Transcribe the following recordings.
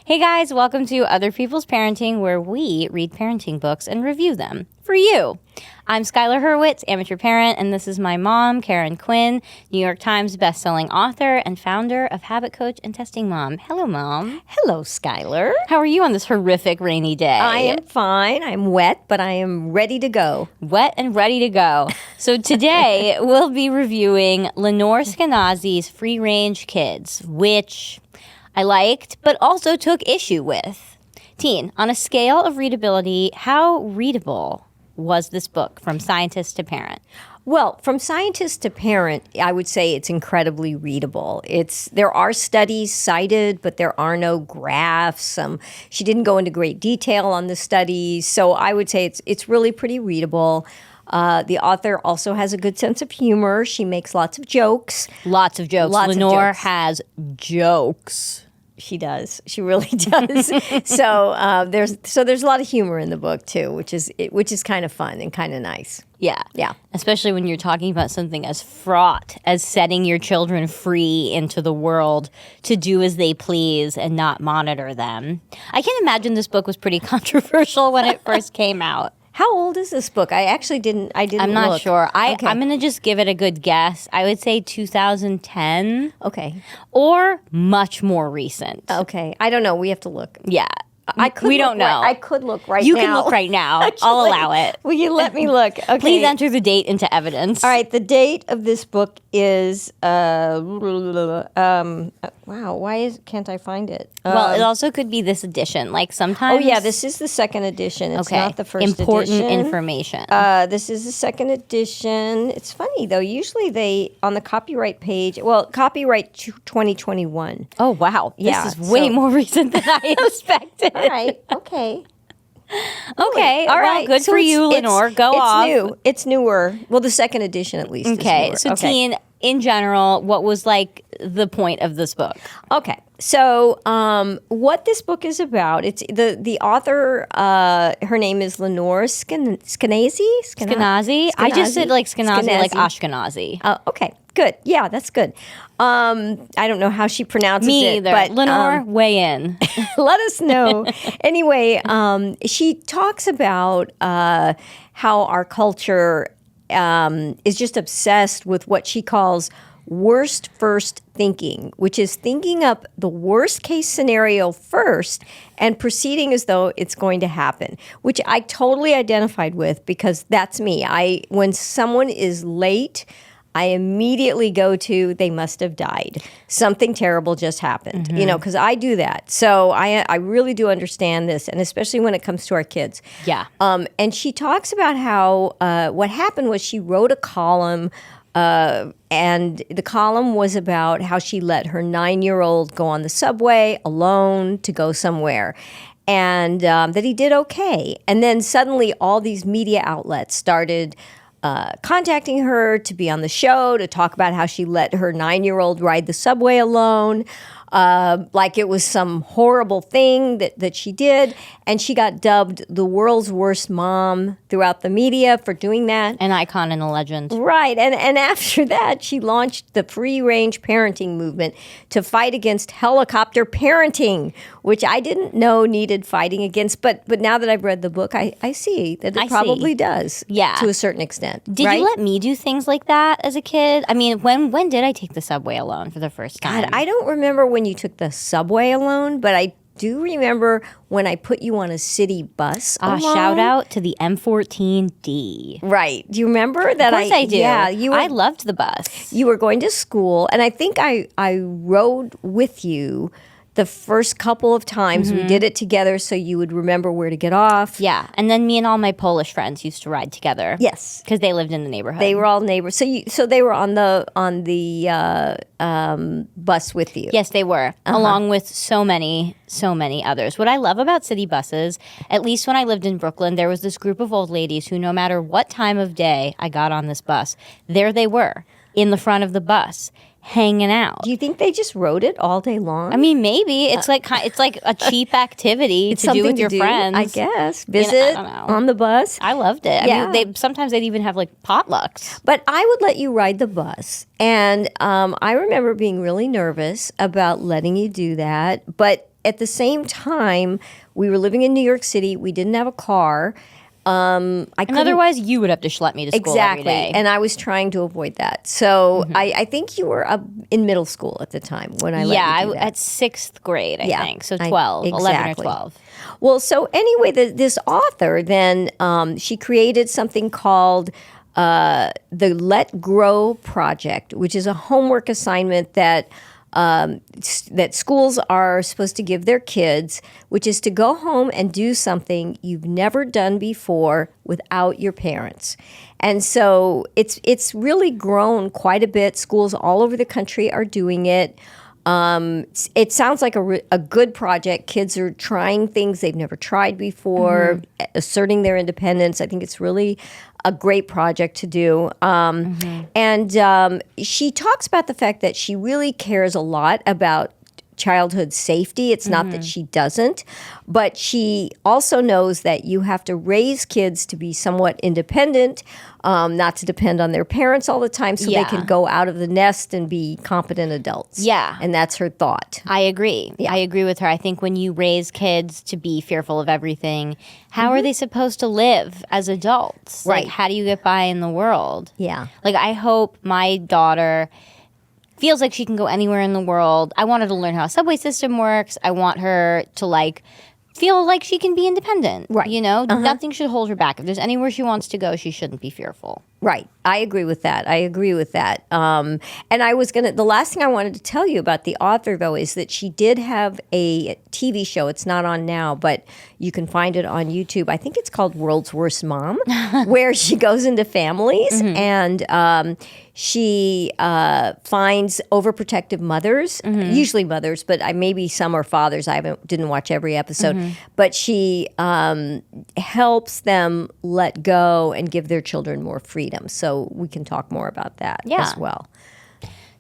Hey guys, welcome to Other People's Parenting, where we read parenting books and review them for you. I'm Schuyler Hurwitz, amateur parent, and this is my mom, Karen Quinn, New York Times bestselling author and founder of Habit Coach and Testing Mom. Hello, Mom. Hello, Schuyler. How are you on this horrific rainy day? I am fine. I'm wet, but I am ready to go. Wet and ready to go. So today, we'll be reviewing Lenore Skenazy's Free Range Kids, which I liked, but also took issue with. Teen, on a scale of readability, how readable was this book from scientist to parent? Well, from scientist to parent, I would say it's incredibly readable. There are studies cited, but there are no graphs. She didn't go into great detail on the studies, so I would say it's really pretty readable. The author also has a good sense of humor. She makes lots of jokes. Lots of jokes. Lenore has jokes. She does. She really does. So there's a lot of humor in the book too, which is kind of fun and kind of nice. Yeah. Yeah. Especially when you're talking about something as fraught as setting your children free into the world to do as they please and not monitor them. I can imagine this book was pretty controversial when it first came out. How old is this book? I didn't I'm not look. sure. Okay. I'm going to just give it a good guess. I would say 2010. Okay. Or much more recent. Okay. I don't know. We have to look. Yeah. We don't know. I could look right now. You can look right now. I'll allow it. Will you let me look? Okay. Please enter the date into evidence. All right. The date of this book is wow. Why can't I find it? Well, it also could be this edition. Like sometimes. Oh yeah, this is the second edition. It's not the first Important edition. information. This is the second edition. It's funny though. Usually they on the copyright page. Well, copyright 2021. Oh wow. Yeah, This is way more recent than I expected. All right. Okay. Okay. All Well, right. good for you, Lenore. Go off. It's new. It's newer. Well, the second edition at least. Okay. Is So, newer. Teen, in general, what was like the point of this book? Okay. So, what this book is about? It's the author. Her name is Lenore Skenazy. Skenazy? I just said like Skenazy, like Ashkenazi. Okay. Good. Yeah, that's good. I don't know how she pronounces Me it. either. But, Lenore, weigh in. let us know. Anyway, she talks about how our culture is just obsessed with what she calls worst first thinking, which is thinking up the worst case scenario first and proceeding as though it's going to happen, which I totally identified with because that's me. When someone is late, I immediately go to, they must have died. Something terrible just happened, because I do that. So I really do understand this, and especially when it comes to our kids. Yeah. And she talks about how what happened was she wrote a column, and the column was about how she let her 9-year-old go on the subway alone to go somewhere. And that he did okay. And then suddenly all these media outlets started contacting her to be on the show, to talk about how she let her 9-year-old ride the subway alone, like it was some horrible thing that she did. And she got dubbed the world's worst mom throughout the media for doing that. An icon and a legend. Right. And after that, she launched the free-range parenting movement to fight against helicopter parenting, which I didn't know needed fighting against. But now that I've read the book, I see that it probably does. Yeah. To a certain extent. Did you let me do things like that as a kid? I mean, when did I take the subway alone for the first time? God, I don't remember when you took the subway alone, but I do remember when I put you on a city bus alone. Shout out to the M14D. Right. Do you remember that? Of course I do. Yeah, I loved the bus. You were going to school, and I think I rode with you the first couple of times. We did it together so you would remember where to get off. Yeah, and then me and all my Polish friends used to ride together. Yes. Because they lived in the neighborhood. They were all neighbors. So they were on the bus with you. Yes, they were, along with so many others. What I love about city buses, at least when I lived in Brooklyn, there was this group of old ladies who no matter what time of day I got on this bus, there they were in the front of the bus, hanging out. Do you think they just rode it all day long? I mean, maybe it's like a cheap activity to do with your friends. I guess visit on the bus. I loved it. Yeah. I mean, sometimes they'd even have like potlucks. But I would let you ride the bus, and I remember being really nervous about letting you do that. But at the same time, we were living in New York City. We didn't have a car. And otherwise, you would have to schlep me to school every day. And I was trying to avoid that. So I think you were up in middle school at the time when I let you do that. At 6th grade, I think. So 12, 11 or 12. Well, so anyway, this author then, she created something called the Let Grow Project, which is a homework assignment that schools are supposed to give their kids, which is to go home and do something you've never done before without your parents. And so it's really grown quite a bit. Schools all over the country are doing it. It sounds like a good project. Kids are trying things they've never tried before, asserting their independence. I think it's really a great project to do. And she talks about the fact that she really cares a lot about childhood safety. It's not that she doesn't, but she also knows that you have to raise kids to be somewhat independent, not to depend on their parents all the time, so they can go out of the nest and be competent adults. Yeah. And that's her thought. I agree. Yeah. I agree with her. I think when you raise kids to be fearful of everything, how are they supposed to live as adults? Right. Like, how do you get by in the world? Yeah. Like, I hope my daughter feels like she can go anywhere in the world. I want her to learn how a subway system works. I want her to feel like she can be independent. Right. You know, nothing should hold her back. If there's anywhere she wants to go, she shouldn't be fearful. Right. I agree with that. And the last thing I wanted to tell you about the author, though, is that she did have a TV show. It's not on now, but you can find it on YouTube. I think it's called World's Worst Mom, where she goes into families and she finds overprotective mothers, usually mothers, but maybe some are fathers. I didn't watch every episode. But she helps them let go and give their children more freedom. So we can talk more about that as well.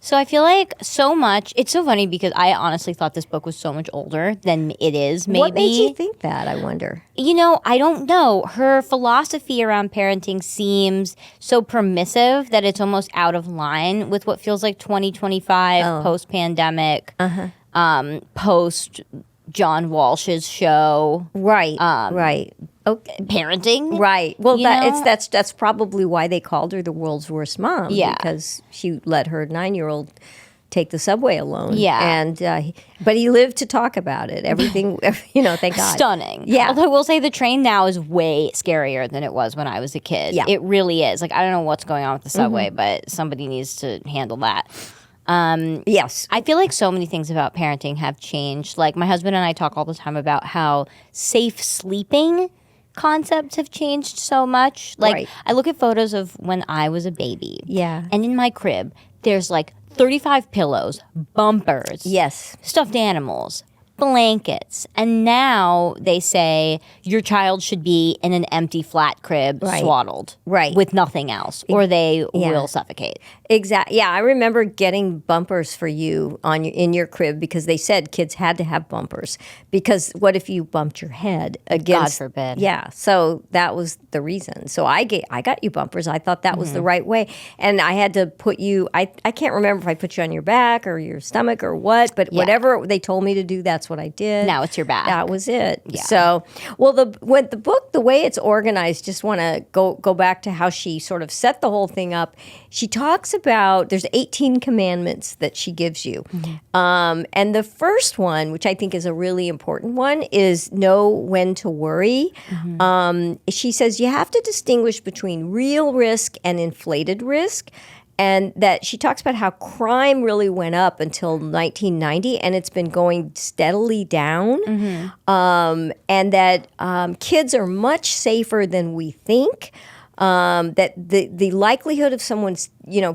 So I feel like so much, it's so funny because I honestly thought this book was so much older than it is, maybe. What made you think that, I wonder? You know, I don't know. Her philosophy around parenting seems so permissive that it's almost out of line with what feels like 2025, post-pandemic, post John Walsh's show. Right, right. Okay. Parenting. Right. Well, that's probably why they called her the world's worst mom. Yeah. Because she let her 9-year-old take the subway alone. Yeah. And but he lived to talk about it. Everything, thank God. Stunning. Yeah. Although I will say the train now is way scarier than it was when I was a kid. Yeah. It really is. Like, I don't know what's going on with the subway, but somebody needs to handle that. Yes. I feel like so many things about parenting have changed. Like, my husband and I talk all the time about how safe sleeping concepts have changed so much. Like, I look at photos of when I was a baby. Yeah. And in my crib, there's 35 pillows, bumpers. Yes. Stuffed animals, blankets. And now they say your child should be in an empty flat crib, swaddled. Right. With nothing else, or they will suffocate. Exactly. Yeah, I remember getting bumpers for you in your crib because they said kids had to have bumpers because what if you bumped your head against? God forbid. Yeah. So that was the reason. So I got you bumpers. I thought that was the right way, and I had to put you. I can't remember if I put you on your back or your stomach or what, but whatever they told me to do, that's what I did. Now it's your back. That was it. Yeah. So, well, the book, the way it's organized, just want to go back to how she sort of set the whole thing up. She talks about there's 18 commandments that she gives you, and the first one, which I think is a really important one, is know when to worry. She says you have to distinguish between real risk and inflated risk. And that she talks about how crime really went up until 1990, and it's been going steadily down. And that kids are much safer than we think. That the likelihood of someone's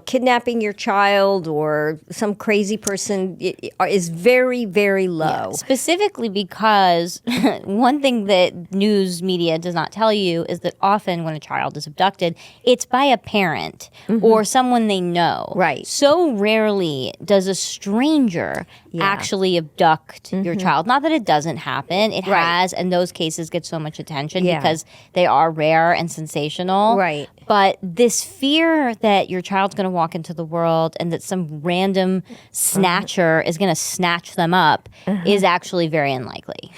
kidnapping your child or some crazy person is very, very low. Yeah, specifically because one thing that news media does not tell you is that often when a child is abducted, it's by a parent or someone they know. Right. So rarely does a stranger actually abduct your child. Not that it doesn't happen. It has, and those cases get so much attention because they are rare and sensational. Right. But this fear that your child's going to walk into the world and that some random snatcher is going to snatch them up is actually very unlikely.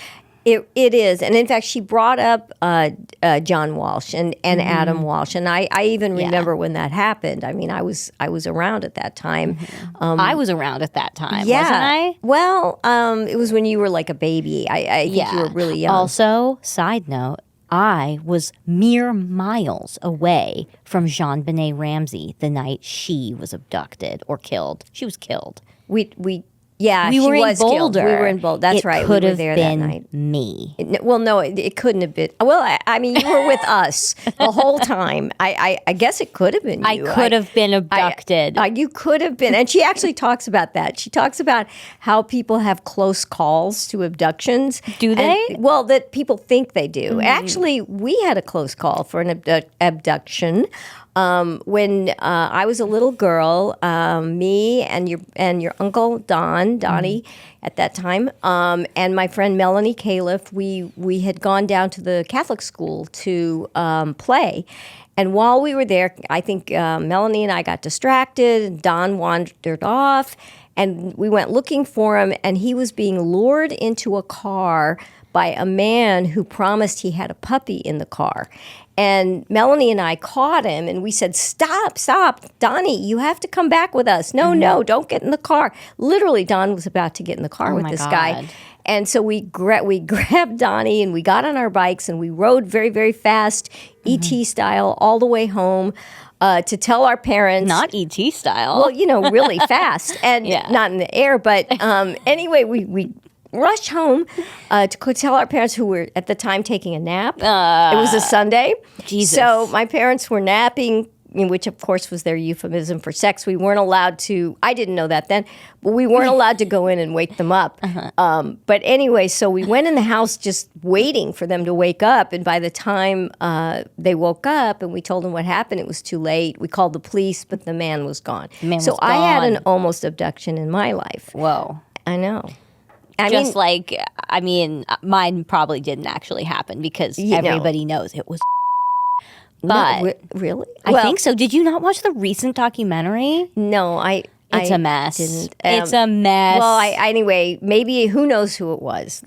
It is. And in fact, she brought up John Walsh and Adam Walsh. And I even remember when that happened. I mean, I was around at that time. I was around at that time, wasn't I? Well, it was when you were like a baby. I think you were really young. Also, side note, I was mere miles away from Jean-Benet Ramsey the night she was abducted or killed. She was killed. We she were was in Boulder. Killed. We were in Boulder. That's right. Could we were have there been that night. Me. Well, no, it couldn't have been. Well, I mean, you were with us the whole time. I guess it could have been you. I could have been abducted. You could have been. And she actually talks about that. She talks about how people have close calls to abductions. Do they? Well, that people think they do. Actually, we had a close call for an abduction. When I was a little girl, me and your uncle Donnie at that time, and my friend Melanie Califf, we had gone down to the Catholic school to play. And while we were there, I think Melanie and I got distracted. Don wandered off, and we went looking for him. And he was being lured into a car by a man who promised he had a puppy in the car. And Melanie and I caught him, and we said, stop, Donnie, you have to come back with us. No, don't get in the car. Literally, Don was about to get in the car with this guy. And so we grabbed Donnie, and we got on our bikes, and we rode very, very fast, E.T. style, all the way home to tell our parents. Not E.T. style. Well, really fast, and not in the air. But anyway, we rushed home to tell our parents, who were at the time taking a nap. It was a Sunday. Jesus. So my parents were napping, which of course was their euphemism for sex. We weren't allowed to, I didn't know that then, but we weren't allowed to go in and wake them up. But anyway, so we went in the house just waiting for them to wake up. And by the time they woke up and we told them what happened, it was too late. We called the police, but the man was gone. I had an almost abduction in my life. Whoa. I know. I mean, mine probably didn't actually happen because everybody knows it was. But no, really? I think so. Did you not watch the recent documentary? No, It's a mess. Didn't. It's a mess. Well, anyway, maybe who knows who it was?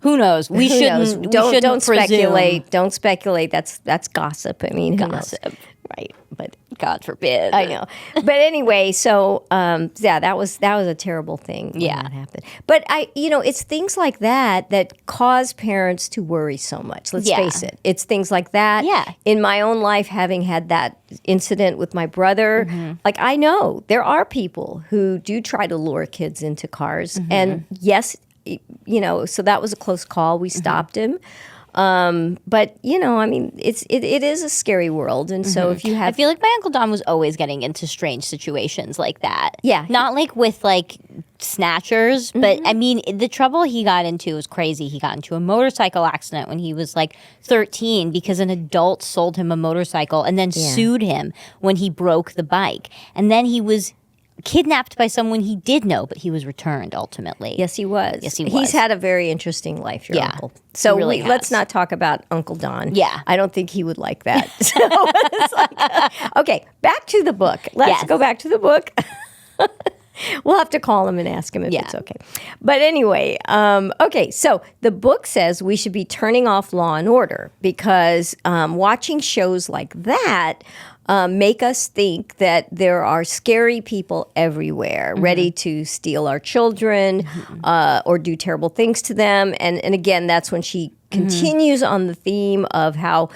Who knows? We shouldn't. Don't presume. speculate. Don't speculate. That's gossip. I mean, Gossip. Right? But God forbid. I know. But anyway, so that was a terrible thing when that happened. But it's things like that cause parents to worry so much. Let's face it. It's things like that. Yeah. In my own life, having had that incident with my brother, like I know there are people who do try to lure kids into cars. And yes, so that was a close call. We stopped him. But I mean, it is a scary world, and so if you have, I feel like my Uncle Don was always getting into strange situations like that. Yeah. Not like with snatchers, but I mean, the trouble he got into was crazy. He got into a motorcycle accident when he was 13 because an adult sold him a motorcycle and then sued him when he broke the bike, and then he was kidnapped by someone he did know, but he was returned ultimately. Yes, he was. Yes, he was. He's had a very interesting life, your uncle. So really let's not talk about Uncle Don. Yeah. I don't think he would like that. So it's okay, back to the book. Let's go back to the book. We'll have to call him and ask him if it's okay. But anyway, okay, so the book says we should be turning off Law and Order because watching shows like that make us think that there are scary people everywhere ready to steal our children or do terrible things to them. And again, that's when she continues on the theme of how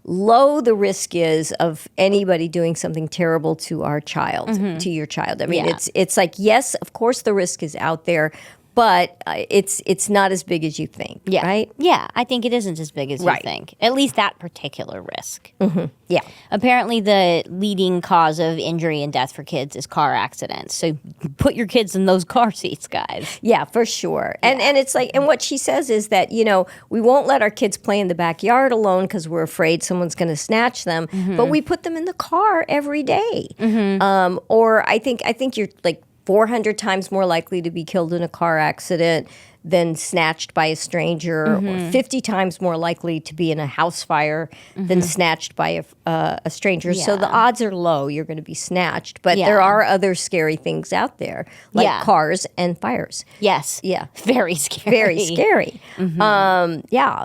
low the risk is of anybody doing something terrible to our child, to your child. I mean, it's like, yes, of course the risk is out there, but it's not as big as you think, right? Yeah, I think it isn't as big as you think. At least that particular risk. Yeah. Apparently the leading cause of injury and death for kids is car accidents. So put your kids in those car seats, guys. Yeah, for sure. And it's like, and what she says is that, we won't let our kids play in the backyard alone because we're afraid someone's going to snatch them, but we put them in the car every day. Or I think you're 400 times more likely to be killed in a car accident than snatched by a stranger, or 50 times more likely to be in a house fire than snatched by a stranger. So the odds are low you're going to be snatched. But there are other scary things out there, like cars and fires. Yes. Yeah. Very scary. Very scary.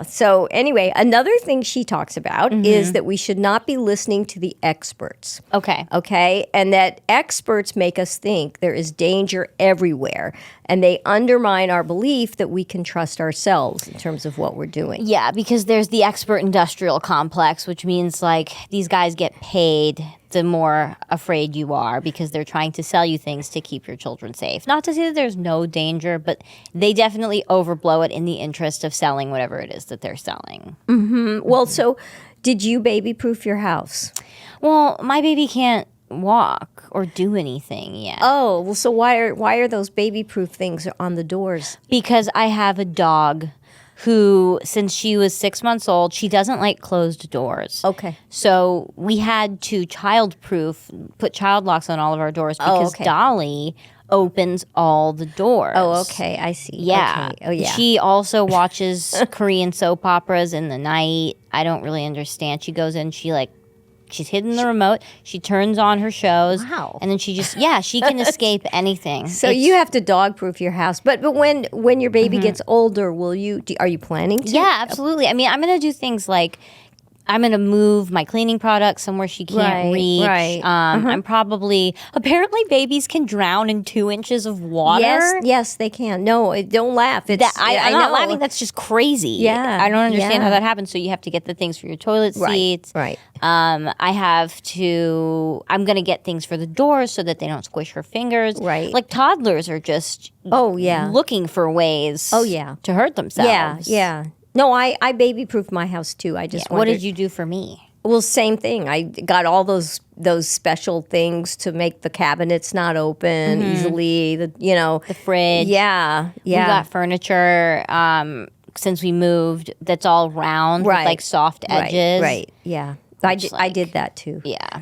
So anyway, another thing she talks about is that we should not be listening to the experts. Okay. And that experts make us think there is danger everywhere. And they undermine our belief that we can trust ourselves in terms of what we're doing. Yeah, because there's the expert industrial complex, which means like these guys get paid the more afraid you are because they're trying to sell you things to keep your children safe. Not to say that there's no danger, but they definitely overblow it in the interest of selling whatever it is that they're selling. Well, so did you baby-proof your house? Well, my baby can't walk or do anything yet. Oh, well, so why are those baby-proof things on the doors? Because I have a dog who, since she was 6 months old, she doesn't like closed doors. Okay. So we had to put child locks on all of our doors because Dolly opens all the doors. Oh, okay. I see. Yeah. Okay. Oh, yeah. She also watches Korean soap operas in the night. I don't really understand. She goes in, she's hidden the remote. She turns on her shows. Wow. And then she just, she can escape anything. So you have to dog-proof your house. But when your baby gets older, are you planning to? Yeah, absolutely. I mean, I'm going to do things like I'm going to move my cleaning products somewhere she can't reach. Right. I'm apparently babies can drown in 2 inches of water. Yes, they can. No, don't laugh. I'm not laughing. That's just crazy. Yeah. I don't understand how that happens. So you have to get the things for your toilet seats. Right. I'm going to get things for the doors so that they don't squish her fingers. Right. Like toddlers are just looking for ways to hurt themselves. Yeah. No, I baby-proofed my house too. I just What did you do for me? Well, same thing. I got all those special things to make the cabinets not open easily. The fridge. Yeah. We got furniture since we moved that's all round with like soft edges. Right. Yeah. I did that too. Yeah.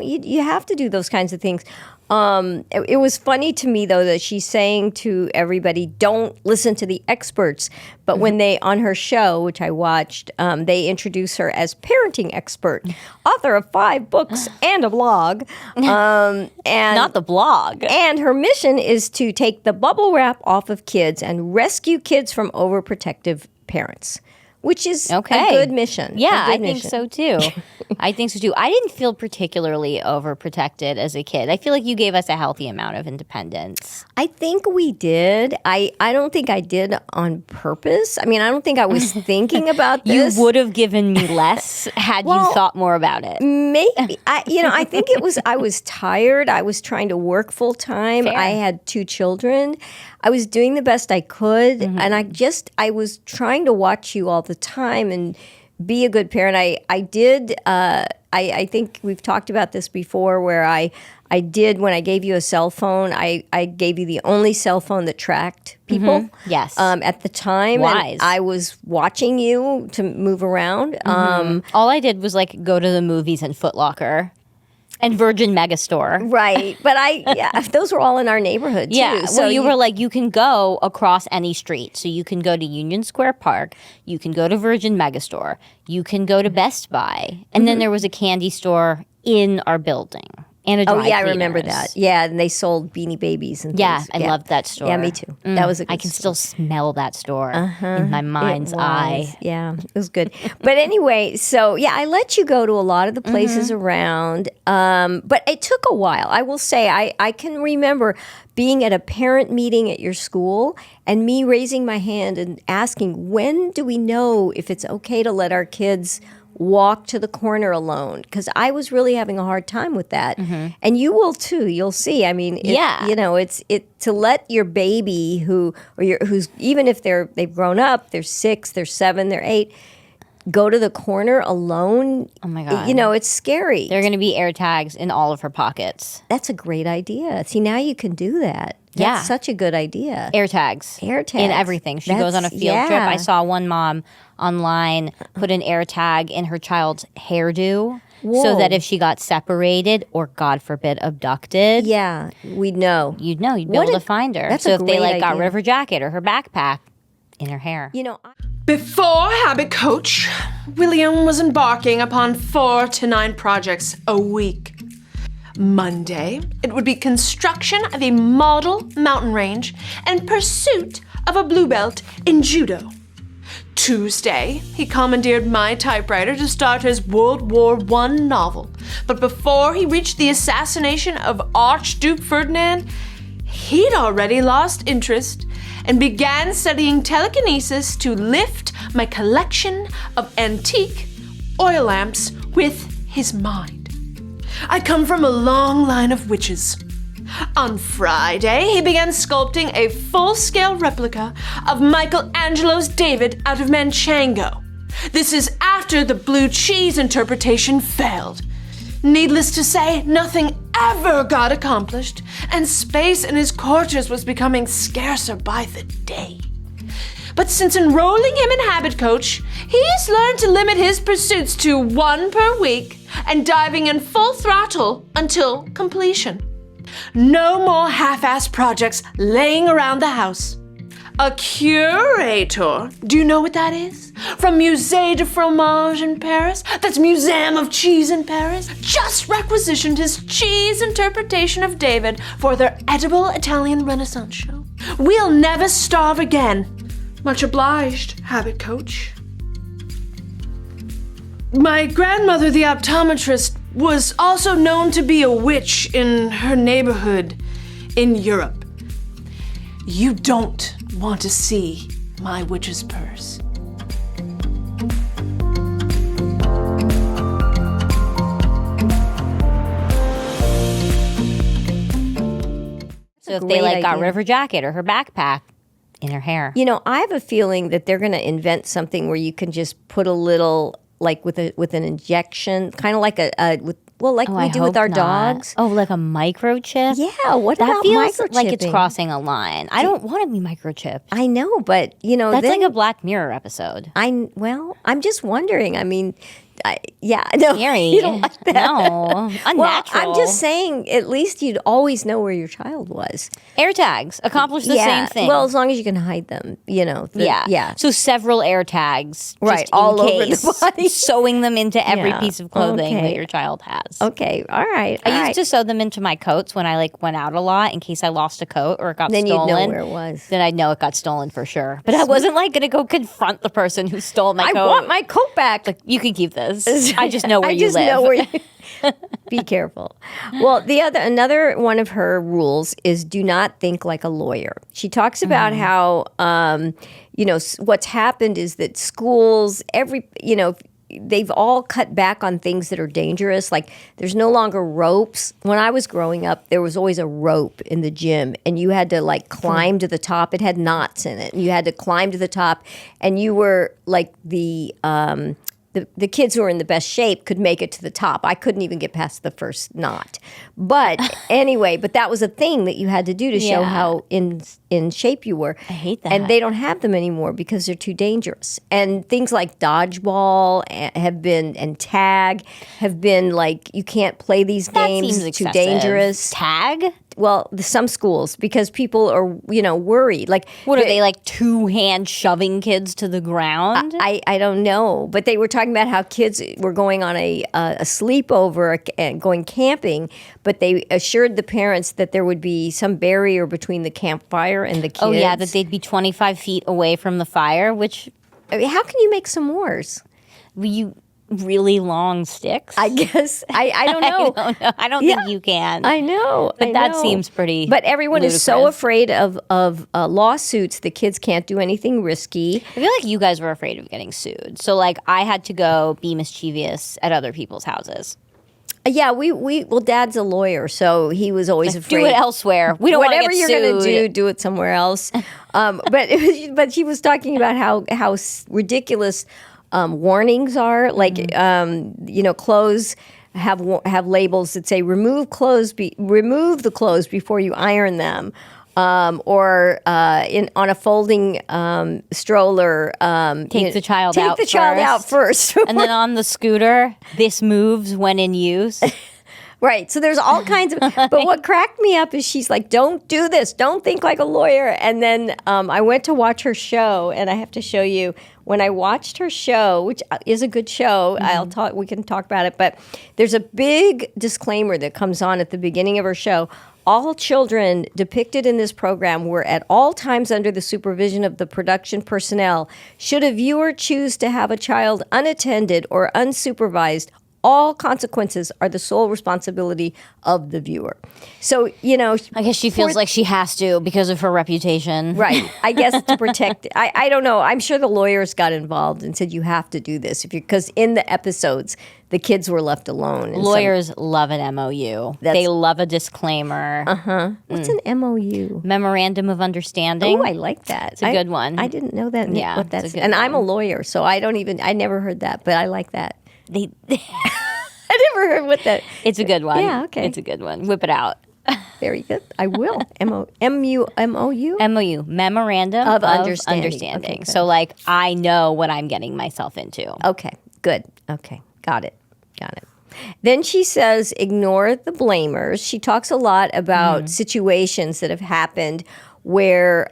You have to do those kinds of things. It was funny to me, though, that she's saying to everybody, don't listen to the experts. But when on her show, which I watched, they introduce her as parenting expert, author of 5 books and a blog. And Not the blog. And her mission is to take the bubble wrap off of kids and rescue kids from overprotective parents. Which is a good mission. Yeah, I think so too. I didn't feel particularly overprotected as a kid. I feel like you gave us a healthy amount of independence. I think we did. I don't think I did on purpose. I mean, I don't think I was thinking about this. You would have given me less had you thought more about it. Maybe. I think it was, I was tired. I was trying to work full time. Fair. I had 2 children. I was doing the best I could. And I was trying to watch you all the time and be a good parent. I did, I think we've talked about this before, where I did, when I gave you a cell phone, I gave you the only cell phone that tracked people. Yes. At the time. Wise. And I was watching you to move around. All I did was like go to the movies and Foot Locker. And Virgin Megastore. Right. But those were all in our neighborhood, too. Yeah. So well, you were like, you can go across any street. So you can go to Union Square Park. You can go to Virgin Megastore. You can go to Best Buy. And then there was a candy store in our building. And a dry I remember that. Yeah, and they sold Beanie Babies and things. Yeah, I loved that store. Yeah, me too. That was a good I can store. still smell that store in my mind's eye. Yeah, it was good. But anyway, so I let you go to a lot of the places around. But it took a while. I will say, I can remember being at a parent meeting at your school and me raising my hand and asking, when do we know if it's okay to let our kids walk to the corner alone? Because I was really having a hard time with that. And you will too. You'll see. I mean, it's to let your baby who's even if they've grown up, they're 6, they're 7, they're 8, go to the corner alone. Oh my God. It's scary. There are going to be air tags in all of her pockets. That's a great idea. See, now you can do that. That's such a good idea. Air tags. Air tags. In everything. She goes on a field trip. I saw one mom online put an air tag in her child's hairdo so that if she got separated or, God forbid, abducted. Yeah, we'd know. You'd know. You'd be able to find her. That's so a if they great got idea. rid of her jacket or her backpack, in her hair. Before Habit Coach, William was embarking upon 4 to 9 projects a week. Monday, it would be construction of a model mountain range and pursuit of a blue belt in judo. Tuesday, he commandeered my typewriter to start his World War I novel. But before he reached the assassination of Archduke Ferdinand, he'd already lost interest and began studying telekinesis to lift my collection of antique oil lamps with his mind. I come from a long line of witches. On Friday, he began sculpting a full-scale replica of Michelangelo's David out of Manchango. This is after the blue cheese interpretation failed. Needless to say, nothing ever got accomplished, and space in his quarters was becoming scarcer by the day. But since enrolling him in Habit Coach, he has learned to limit his pursuits to 1 per week and diving in full throttle until completion. No more half-assed projects laying around the house. A curator. Do you know what that is? From Musée de Fromage in Paris, that's Museum of Cheese in Paris, just requisitioned his cheese interpretation of David for their edible Italian Renaissance show. We'll never starve again. Much obliged, Habit Coach. My grandmother, the optometrist, was also known to be a witch in her neighborhood in Europe. You don't want to see my witch's purse. So if they got rid of her jacket or her backpack in her hair. I have a feeling that they're going to invent something where you can just put a little, like with an injection, kind of like we do with our dogs. Oh, like a microchip? Yeah, what that about feels microchipping? Like it's crossing a line. I don't want to be microchipped. I know, but that's like a Black Mirror episode. I'm just wondering. I mean, no, Scary. You don't like that. No, unnatural. Well, I'm just saying, at least you'd always know where your child was. AirTags accomplish the same thing. Well, as long as you can hide them, Yeah. So several AirTags, right, just all in over case, the body, sewing them into every piece of clothing that your child has. Okay, all right. I used to sew them into my coats when I went out a lot in case I lost a coat or it got stolen. Then you'd know where it was. Then I'd know it got stolen for sure. But I wasn't going to go confront the person who stole my coat. I want my coat back. You can keep this. I just know where I you just live. know where you Be careful. Well, another one of her rules is do not think like a lawyer. She talks about how what's happened is that schools, they've all cut back on things that are dangerous. Like there's no longer ropes. When I was growing up, there was always a rope in the gym and you had to climb to the top. It had knots in it. And you had to climb to the top and you were like the kids who were in the best shape could make it to the top. I couldn't even get past the first knot. But anyway, that was a thing that you had to do to show how in shape you were. I hate that. And they don't have them anymore because they're too dangerous. And things like dodgeball and tag have been you can't play these games. Seems it's too excessive. dangerous. Tag? Well, some schools, because people are, worried. What are they, two-hand shoving kids to the ground? I don't know. But they were talking about how kids were going on a sleepover and going camping, but they assured the parents that there would be some barrier between the campfire and the kids. Oh, yeah, that they'd be 25 feet away from the fire, which... how can you make s'mores? Really long sticks? I guess. I don't know. I don't think you can. I know. But that seems pretty But everyone ludicrous. is so afraid of lawsuits. The kids can't do anything risky. I feel like you guys were afraid of getting sued. So, I had to go be mischievous at other people's houses. Yeah, well, Dad's a lawyer, so he was always afraid. Do it elsewhere. We don't want to get Whatever you're going to do it somewhere else. But she was talking about how ridiculous warnings are. Clothes have labels that say remove the clothes before you iron them. Or on a folding stroller, take the child out first. And then on the scooter, this moves when in use. Right. So there's all kinds of, but what cracked me up is she's like, don't do this. Don't think like a lawyer. And then I went to watch her show, and I have to show you when I watched her show, which is a good show. We can talk about it, but there's a big disclaimer that comes on at the beginning of her show. All children depicted in this program were at all times under the supervision of the production personnel. Should a viewer choose to have a child unattended or unsupervised, all consequences are the sole responsibility of the viewer. So, I guess she feels like she has to because of her reputation. Right. I guess to protect. I don't know. I'm sure the lawyers got involved and said you have to do this because in the episodes the kids were left alone. Lawyers love an MOU. They love a disclaimer. What's an MOU? Memorandum of Understanding. Oh, I like that. It's a good one. I didn't know that. Yeah, what that's. it's a good And one. I'm a lawyer, so I never heard that, but I like that. They I never heard what that. It's a good one. Yeah, okay. It's a good one. Whip it out. Very good. I will. MOU? MOU, Memorandum Of of Understanding. Understanding. Okay, good. So, I know what I'm getting myself into. Okay, good. Okay, got it. Then she says, ignore the blamers. She talks a lot about situations that have happened where,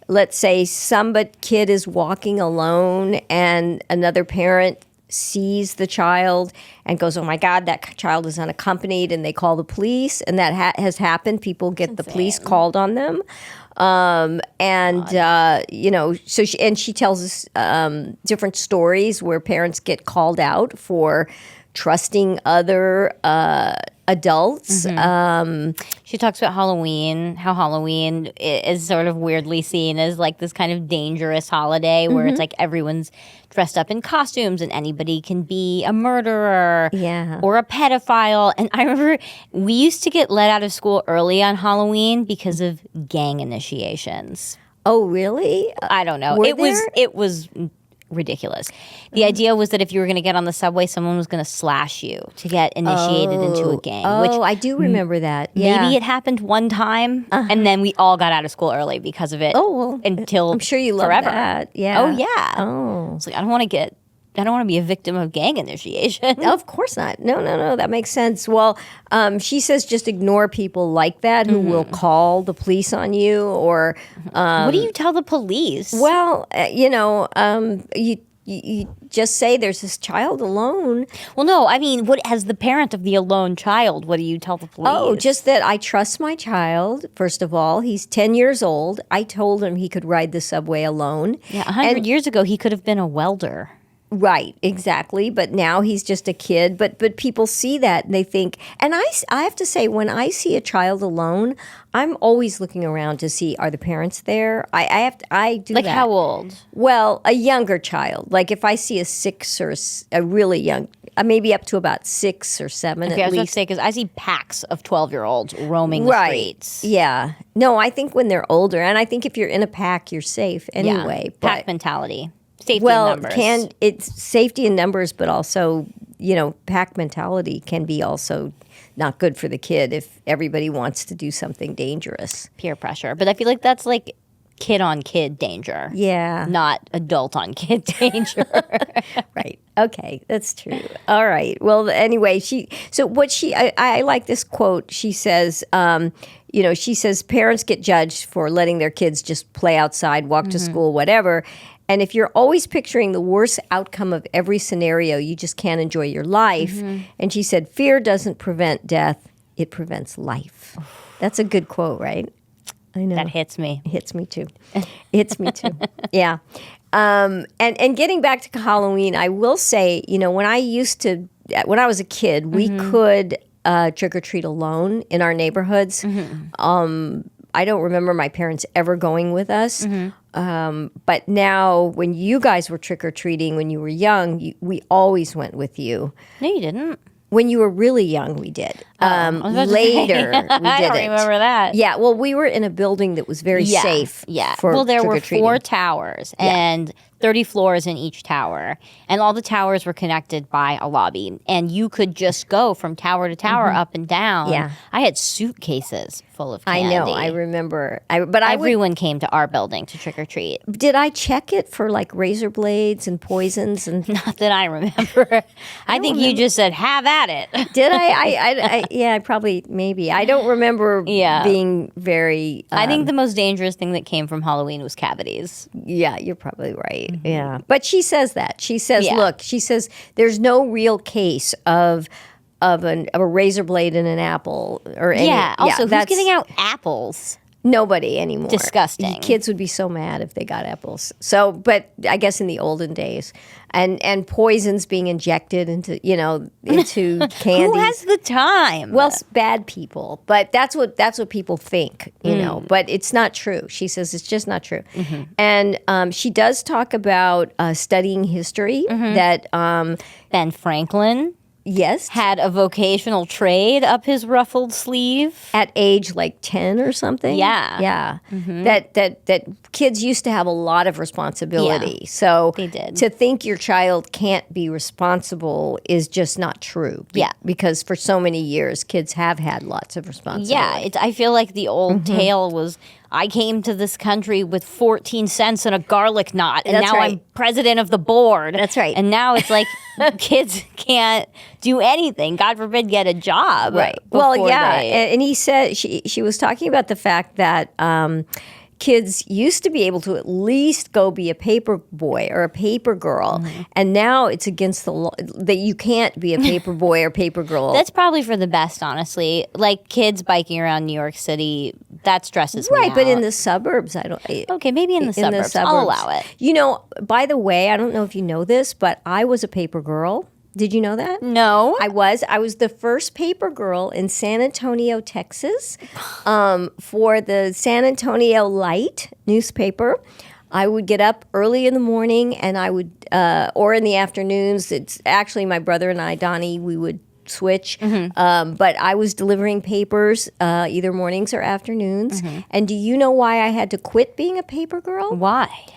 let's say, kid is walking alone and another parent sees the child and goes, oh my God, that child is unaccompanied, and they call the police, and that has happened. People get the police called on them. So she tells us different stories where parents get called out for trusting other adults. She talks about Halloween, how Halloween is sort of weirdly seen as this kind of dangerous holiday where it's everyone's dressed up in costumes and anybody can be a murderer or a pedophile. And I remember we used to get let out of school early on Halloween because of gang initiations. Oh, really? I don't know. Were It was ridiculous. The idea was that if you were going to get on the subway, someone was going to slash you to get initiated into a gang. Oh, which I do remember that. Yeah. maybe it happened one time, and then we all got out of school early because of it. Oh, well, until I'm sure you love forever. that. Yeah. Oh yeah. Oh. It's I don't want to be a victim of gang initiation. Of course not. No. That makes sense. Well, she says just ignore people like that who will call the police on you or. What do you tell the police? Well, you just say there's this child alone. Well, no. I mean, what as the parent of the alone child? What do you tell the police? Oh, just that I trust my child. First of all, he's 10 years old. I told him he could ride the subway alone. Yeah, 100 years ago, he could have been a welder. Right, exactly. But now he's just a kid. But people see that and they think. And I have to say, when I see a child alone, I'm always looking around to see are the parents there. I do that. How old? Well, a younger child. Like if I see a really young, maybe up to about 6 or 7 Okay, at I was about to least. say because I see packs of 12-year-olds roaming the streets. Yeah. No, I think when they're older, and I think if you're in a pack, you're safe anyway. Pack mentality. Safety Well, in numbers. it's safety in numbers, but also, pack mentality can be also not good for the kid if everybody wants to do something dangerous. Peer pressure. But I feel like that's kid on kid danger. Yeah. Not adult on kid danger. Right. Okay, that's true. All right. Well, anyway, I like this quote. She says, she says parents get judged for letting their kids just play outside, walk to school, whatever. And if you're always picturing the worst outcome of every scenario, you just can't enjoy your life. And she said, fear doesn't prevent death, it prevents life. That's a good quote, right? I know. That hits me. It hits me too. Yeah. And getting back to Halloween, I will say, when I was a kid, we could trick or treat alone in our neighborhoods. I don't remember my parents ever going with us. But now, when you guys were trick or treating when you were young, we always went with you. No, you didn't. When you were really young, we did. I was about to Later, say. we didn't. I don't remember that. Yeah, well, we were in a building that was very safe. Yeah. For Well, there were trick-or-treating. 4 towers, and 30 floors in each tower, and all the towers were connected by a lobby, and you could just go from tower to tower up and down. Yeah. I had suitcases full of I candy. know. I remember. Everyone came to our building to trick or treat. Did I check it for like razor blades and poisons and? Not that I remember. I think you just said, have at it. Did I? Yeah, I probably, maybe. I don't remember being very. I think the most dangerous thing that came from Halloween was cavities. Yeah, you're probably right. Yeah. But she says that. She says, look, she says there's no real case of a razor blade in an apple or any. Yeah. Also, who's giving out apples? Nobody anymore. Disgusting. Kids would be so mad if they got apples. So, but I guess in the olden days, and poisons being injected into candy. Who has the time? Well, bad people, but that's what people think, But it's not true. She says it's just not true. And she does talk about studying history. That Ben Franklin. Yes. Had a vocational trade up his ruffled sleeve. At age like 10 or something? Yeah. Yeah. That kids used to have a lot of responsibility. Yeah, so they did. To think your child can't be responsible is just not true. Yeah. Because for so many years, kids have had lots of responsibility. Yeah. I feel like the old tale was, I came to this country with 14 cents and a garlic knot, and That's now right. I'm president of the board. That's right. And now it's like kids can't do anything. God forbid get a job. Right. Well, yeah. They... And he said, she was talking about the fact that kids used to be able to at least go be a paper boy or a paper girl, and now it's against the law that you can't be a paper boy or paper girl. That's probably for the best, honestly. Like kids biking around New York City, that stresses me out. Right, but in the suburbs, I don't. Okay, maybe in the suburbs. I'll allow it. By the way, I don't know if you know this, but I was a paper girl. Did you know that? No. I was the first paper girl in San Antonio, Texas, for the San Antonio Light newspaper. I would get up early in the morning, and I would, or in the afternoons. It's actually my brother and I, Donnie, we would switch. But I was delivering papers either mornings or afternoons. And do you know why I had to quit being a paper girl? Why?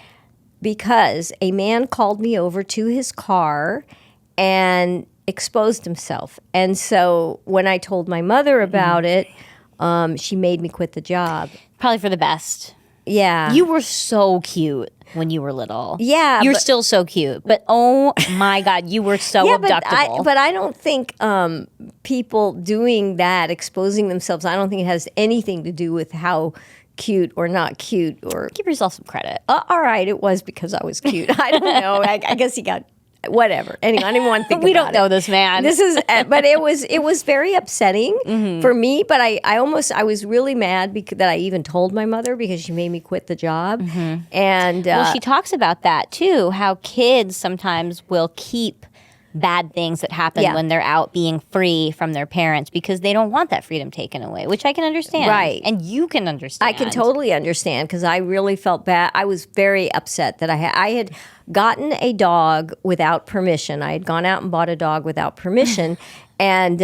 Because a man called me over to his car and exposed himself. And so when I told my mother about it, she made me quit the job. Probably for the best. Yeah. You were so cute when you were little. Yeah. You're still so cute. But oh my God, you were so abductable. But I don't think people doing that, exposing themselves, I don't think it has anything to do with how cute or not cute. Or give yourself some credit. All right, it was because I was cute. I don't know. I guess he got... Whatever. Anyway, I didn't want to think we about don't know this man. This is, but it was very upsetting for me. But I was really mad that I even told my mother because she made me quit the job. And well, she talks about that too. How kids sometimes will keep bad things that happen when they're out being free from their parents because they don't want that freedom taken away, which I can understand. Right. And you can understand. I can totally understand because I really felt bad. I was very upset that I had gotten a dog without permission. I had gone out and bought a dog without permission. And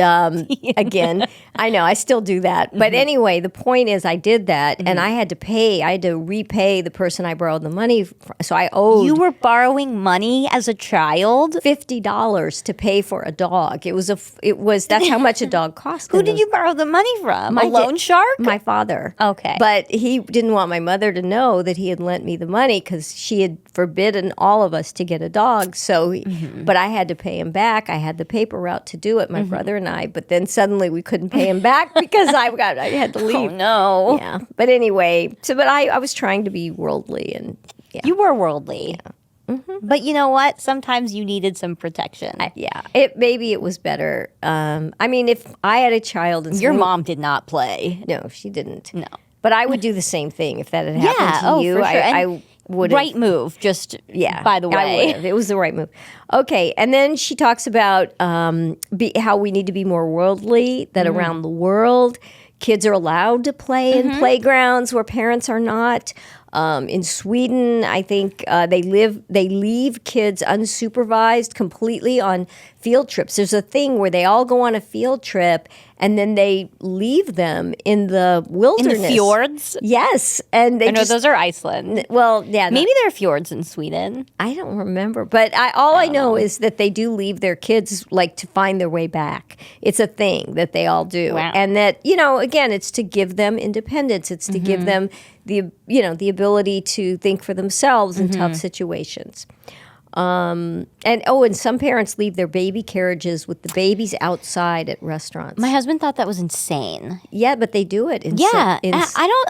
again, I know I still do that. But anyway, the point is I did that and I had to repay the person I borrowed the money from. So I owed. You were borrowing money as a child? $50 to pay for a dog. That's how much a dog cost. Who did you borrow the money from? A loan shark? My father. Okay. But he didn't want my mother to know that he had lent me the money because she had forbidden all of us to get a dog. So, but I had to pay him back. I had the paper route to do it. My brother and I, but then suddenly we couldn't pay him back because I had to leave. Oh no! Yeah, but anyway, but I was trying to be worldly and you were worldly. Yeah. But you know what? Sometimes you needed some protection. Maybe it was better. I mean, if I had a child, and your mom did not play. No, she didn't. No, but I would do the same thing if that had happened to you. For sure. I would right move. Just by the way, it was the right move. Okay, and then she talks about how we need to be more worldly. That around the world, kids are allowed to play in playgrounds where parents are not. In Sweden, I think they leave kids unsupervised completely on field trips. There's a thing where they all go on a field trip and then they leave them in the wilderness. In the fjords? Yes. And they No, those are Iceland. well, yeah. Maybe there are fjords in Sweden. I don't remember, but all I know is that they do leave their kids like to find their way back. It's a thing that they all do, Wow. and that again, it's to give them independence. It's to give them the ability to think for themselves in tough situations. And some parents leave their baby carriages with the babies outside at restaurants. My husband thought that was insane. Yeah, but they do it. I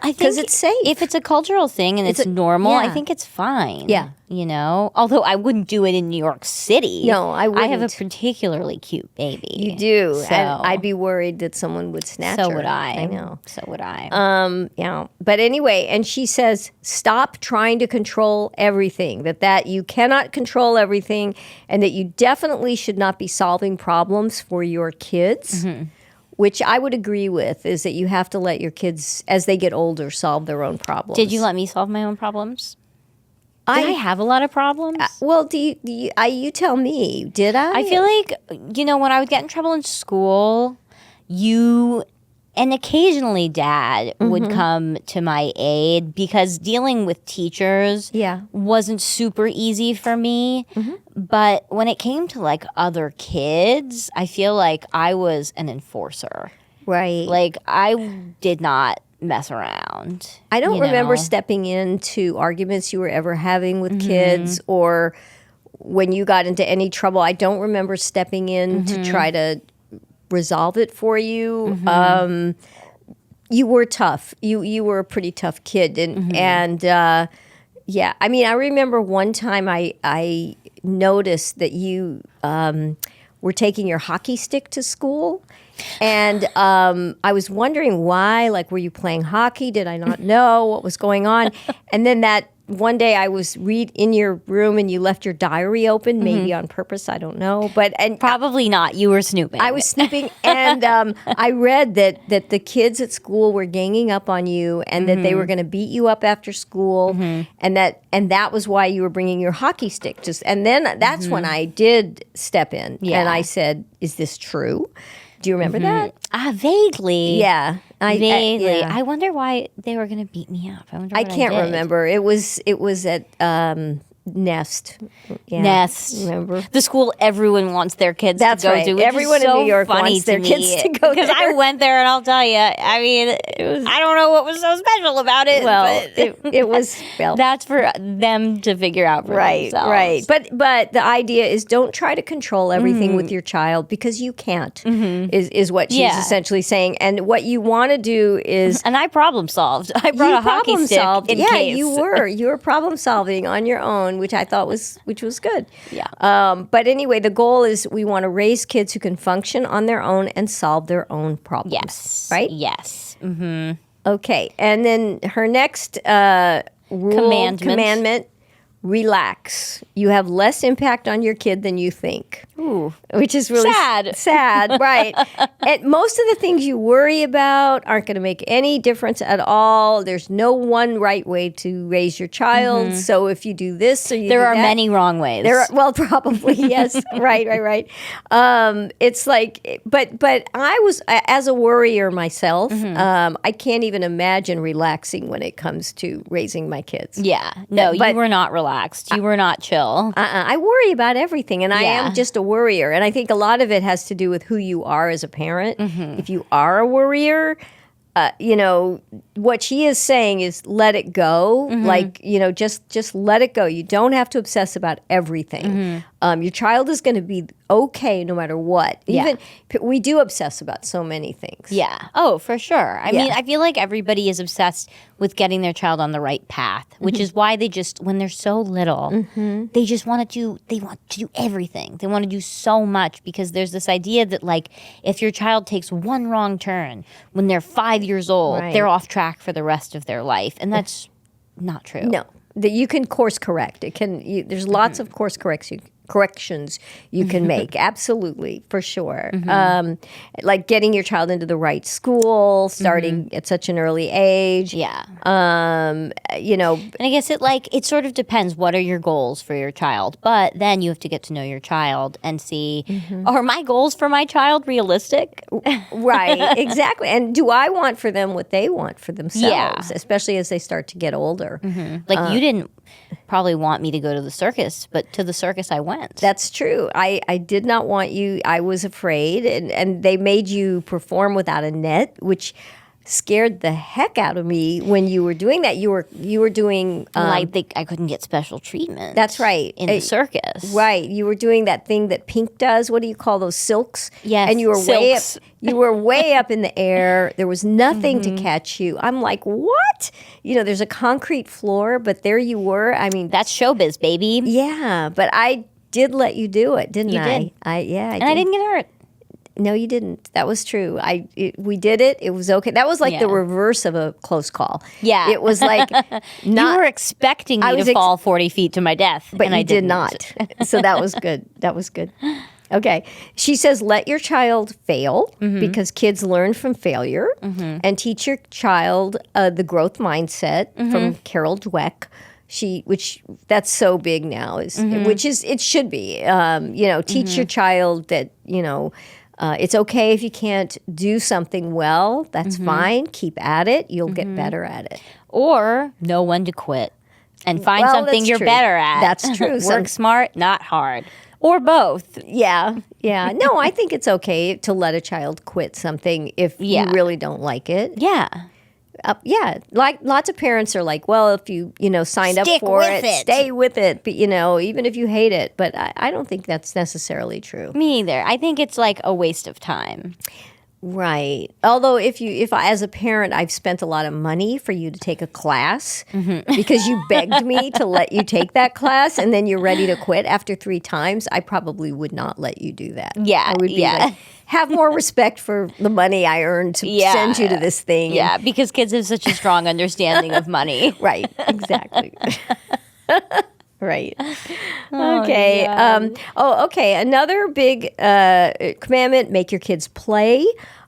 think 'cause it's safe. If it's a cultural thing and it's normal, I yeah. think it's fine. Yeah. Although I wouldn't do it in New York City. No, I I have a wouldn't. particularly cute baby. You do, So, and I'd be worried that someone would snatch her. so would I. I know. So would I. But anyway, and she says, stop trying to control everything, that you cannot control everything, and that you definitely should not be solving problems for your kids, which I would agree with, is that you have to let your kids, as they get older, solve their own problems. Did you let me solve my own problems? Did I have a lot of problems? Well, you tell me, did I? I feel like, when I would get in trouble in school, and occasionally Dad would come to my aid because dealing with teachers wasn't super easy for me. But when it came to like other kids, I feel like I was an enforcer. Right. Like I did not mess around. I don't remember stepping into arguments you were ever having with kids, or when you got into any trouble. I don't remember stepping in to try to resolve it for you. You were tough. You were a pretty tough kid, and yeah. I mean, I remember one time I noticed that you were taking your hockey stick to school. And I was wondering why. Like, were you playing hockey? Did I not know what was going on? And then that one day I was in your room and you left your diary open, maybe on purpose. I don't know, and Probably not. You were snooping. I was snooping, and I read that the kids at school were ganging up on you, and that they were going to beat you up after school, and that was why you were bringing your hockey stick. And then that's when I did step in, and I said, "Is this true?" Do you remember that? Vaguely. Yeah, Vaguely. yeah. I wonder why they were going to beat me up. I can't remember. It was at Nest. Yeah. Nest. Remember? The school everyone wants their kids That's to go right. to. Which Everyone is in so New York funny wants their to kids me. to go Because I there. went there and I'll tell you, I mean, I don't know what was so special about it. Well, but it was that's for them to figure out for themselves. Right. But the idea is don't try to control everything with your child, because you can't. Is what she's essentially saying. And what you want to do is And I problem solved. I brought a hockey stick in case. you were problem solving on your own, which I thought was good. Yeah. But anyway, the goal is we want to raise kids who can function on their own and solve their own problems. Yes. Right? Yes. Okay. And then her next commandment, relax. You have less impact on your kid than you think. Ooh. Which is really sad, right? And most of the things you worry about aren't going to make any difference at all. There's no one right way to raise your child. So if you do this or you There do are that, many wrong ways. probably, yes. Right. It's like, but I was, as a worrier myself, I can't even imagine relaxing when it comes to raising my kids. Yeah. No, But- you were not relaxed. You were not chill. I worry about everything, and I Yeah. am just a worrier. And I think a lot of it has to do with who you are as a parent. If you are a worrier, what she is saying is let it go. Like, just let it go. You don't have to obsess about everything. Your child is going to be okay no matter what. Even we do obsess about so many things. Yeah. Oh, for sure. I mean, I feel like everybody is obsessed with getting their child on the right path, which is why they just, when they're so little, they just want to do everything. They want to do so much because there's this idea that, like, if your child takes one wrong turn when they're 5 years old, Right. they're off track for the rest of their life. And that's not true. No, that you can course correct. It can. There's lots of course corrections you can make. Absolutely, for sure. Like getting your child into the right school, starting at such an early age. Yeah. You know, And I guess it sort of depends. What are your goals for your child? But then you have to get to know your child and see, are my goals for my child realistic? right, exactly. And do I want for them what they want for themselves, especially as they start to get older? Like you didn't probably want me to go to the circus, but to the circus I went. That's true. I did not want you. I was afraid, and they made you perform without a net, which scared the heck out of me when you were doing that. You were doing. I think I couldn't get special treatment. That's right. In the circus. Right. You were doing that thing that Pink does. What do you call those, silks? Yes, And you were silks. way up. You were way up in the air. There was nothing to catch you. I'm like, what? You know, there's a concrete floor, but there you were. I mean, That's showbiz, baby. yeah. But I did let you do it, didn't You I? did. I And I didn't get hurt. No, you didn't. That was true. We did it. It was okay. That was like the Yeah. reverse of a close call. Yeah. It was like You not. were expecting I me was to ex- fall 40 feet to my death. but and you I did didn't. not. So that was good. That was good. Okay. She says, let your child fail because kids learn from failure, and teach your child the growth mindset from Carol Dweck. Which that's so big now, which it should be. Teach your child that, it's okay if you can't do something well. That's fine. Keep at it. You'll get better at it. Or know when to quit and find Well, something that's you're true. better at. That's true. Work smart, not hard. Or both. Yeah. No, I think it's okay to let a child quit something if you really don't like it. Yeah. Like lots of parents are like, well, if you signed Stick up for with it. stay with it. But even if you hate it. But I don't think that's necessarily true. Me either. I think it's like a waste of time. Right. Although if I, as a parent, I've spent a lot of money for you to take a class because you begged me to let you take that class, and then you're ready to quit after 3 times, I probably would not let you do that. Yeah, I would be yeah. like, have more respect for the money I earned to Yeah. send you to this thing. Yeah, because kids have such a strong understanding of money. Right. Exactly. Right. Okay. Okay. Another big commandment: make your kids play,